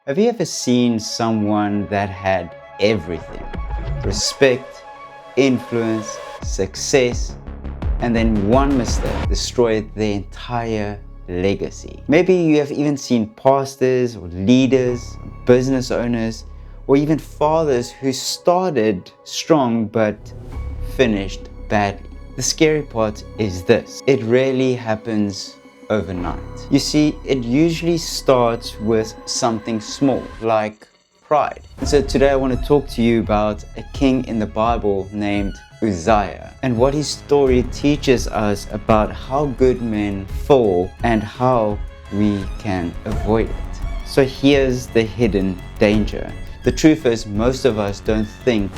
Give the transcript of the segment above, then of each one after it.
Have you ever seen someone that had everything? Respect, influence, success, and then one mistake destroyed their entire legacy. Maybe you have even seen pastors or leaders, business owners, or even fathers who started strong but finished badly. The scary part is this: it rarely happens overnight. You see, it usually starts with something small, like pride. And so today I want to talk to you about a king in the Bible named Uzziah, and what his story teaches us about how good men fall and how we can avoid it. So here's the hidden danger. The truth is, most of us don't think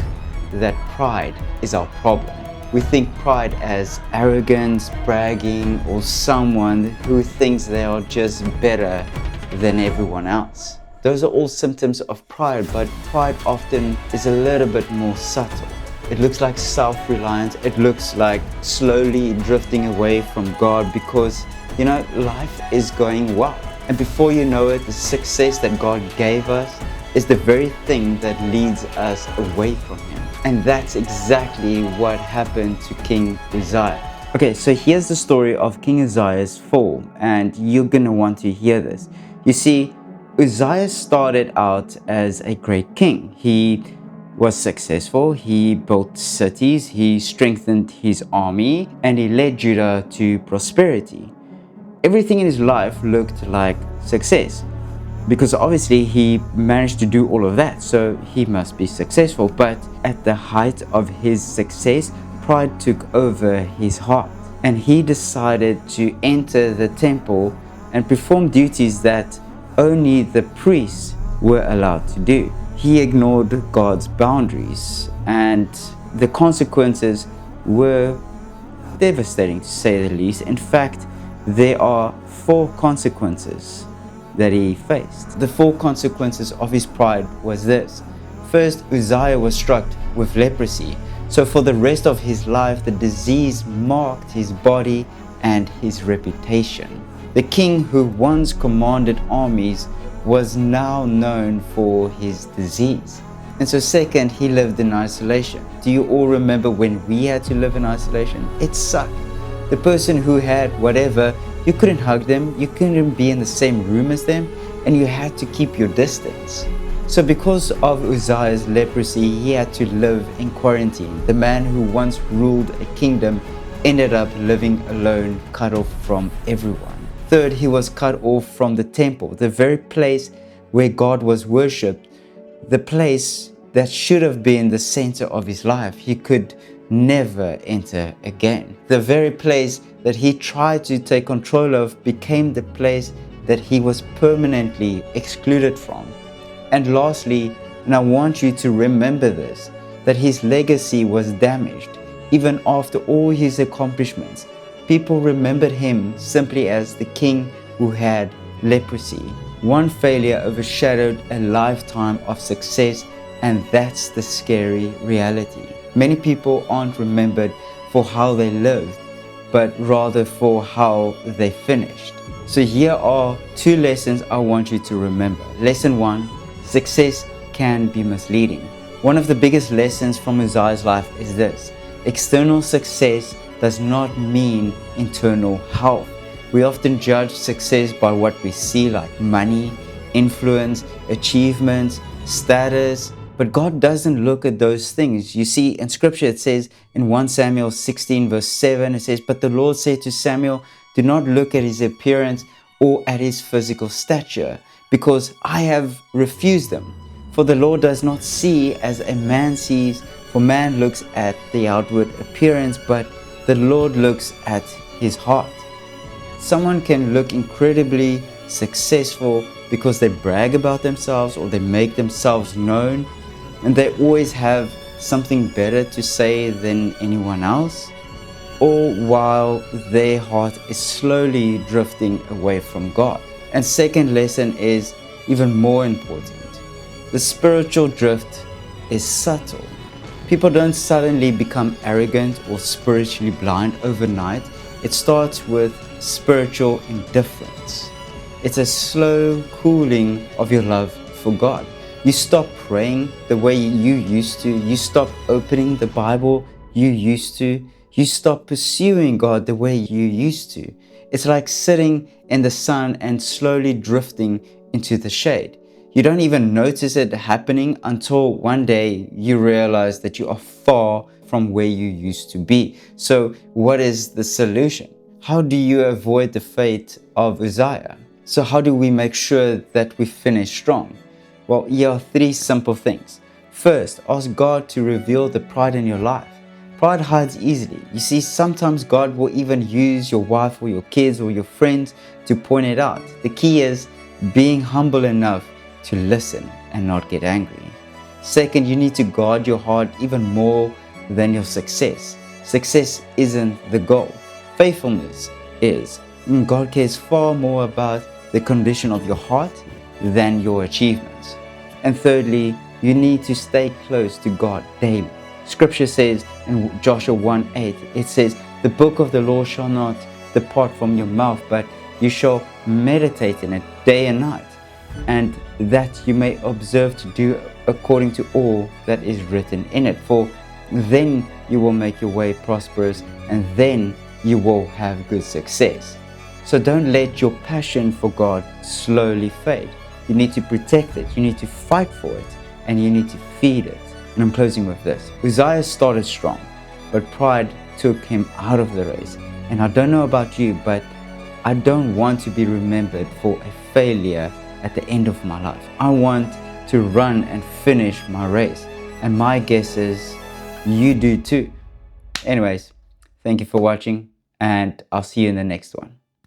that pride is our problem. We think pride as arrogance, bragging, or someone who thinks they are just better than everyone else. Those are all symptoms of pride, but pride often is a little bit more subtle. It looks like self-reliance. It looks like slowly drifting away from God because, life is going well. And before you know it, the success that God gave us is the very thing that leads us away from Him. And that's exactly what happened to King Uzziah. Okay, so here's the story of King Uzziah's fall, and you're gonna want to hear this. You see, Uzziah started out as a great king. He was successful, he built cities, he strengthened his army, and he led Judah to prosperity. Everything in his life looked like success, because obviously he managed to do all of that, so he must be successful. But at the height of his success, pride took over his heart, and he decided to enter the temple and perform duties that only the priests were allowed to do. He ignored God's boundaries, and the consequences were devastating, to say the least. In fact, there are 4 consequences that he faced. The 4 consequences of his pride was this. First, Uzziah was struck with leprosy. So for the rest of his life, the disease marked his body and his reputation. The king who once commanded armies was now known for his disease. And so second, he lived in isolation. Do you all remember when we had to live in isolation? It sucked. The person who had whatever, you couldn't hug them, you couldn't be in the same room as them, and you had to keep your distance. So because of Uzziah's leprosy, he had to live in quarantine. The man who once ruled a kingdom ended up living alone, cut off from everyone. Third, he was cut off from the temple, the very place where God was worshipped, the place that should have been the center of his life. He could never enter again. The very place that he tried to take control of became the place that he was permanently excluded from. And lastly, and I want you to remember this, that his legacy was damaged. Even after all his accomplishments, people remembered him simply as the king who had leprosy. One failure overshadowed a lifetime of success, and that's the scary reality. Many people aren't remembered for how they lived, but rather for how they finished. So here are 2 lessons I want you to remember. Lesson 1, success can be misleading. One of the biggest lessons from Uzziah's life is this: external success does not mean internal health. We often judge success by what we see, like money, influence, achievements, status, but God doesn't look at those things. You see, in scripture it says in 1 Samuel 16 verse 7, it says, "But the Lord said to Samuel, do not look at his appearance or at his physical stature, because I have refused them. For the Lord does not see as a man sees, for man looks at the outward appearance, but the Lord looks at his heart." Someone can look incredibly successful because they brag about themselves or they make themselves known, and they always have something better to say than anyone else, all while their heart is slowly drifting away from God. And second lesson is even more important. The spiritual drift is subtle. People don't suddenly become arrogant or spiritually blind overnight. It starts with spiritual indifference. It's a slow cooling of your love for God. You stop praying the way you used to. You stop opening the Bible you used to. You stop pursuing God the way you used to. It's like sitting in the sun and slowly drifting into the shade. You don't even notice it happening until one day you realize that you are far from where you used to be. So what is the solution? How do you avoid the fate of Uzziah? So how do we make sure that we finish strong? Well, here are 3 simple things. First, ask God to reveal the pride in your life. Pride hides easily. You see, sometimes God will even use your wife or your kids or your friends to point it out. The key is being humble enough to listen and not get angry. Second, you need to guard your heart even more than your success. Success isn't the goal. Faithfulness is. God cares far more about the condition of your heart than your achievements. And thirdly, you need to stay close to God daily. Scripture says in Joshua 1:8, it says, "The book of the law shall not depart from your mouth, but you shall meditate in it day and night, and that you may observe to do according to all that is written in it. For then you will make your way prosperous, and then you will have good success." So don't let your passion for God slowly fade. You need to protect it, you need to fight for it, and you need to feed it. And I'm closing with this. Uzziah started strong, but pride took him out of the race. And I don't know about you, but I don't want to be remembered for a failure at the end of my life. I want to run and finish my race. And my guess is you do too. Anyways, thank you for watching, and I'll see you in the next one.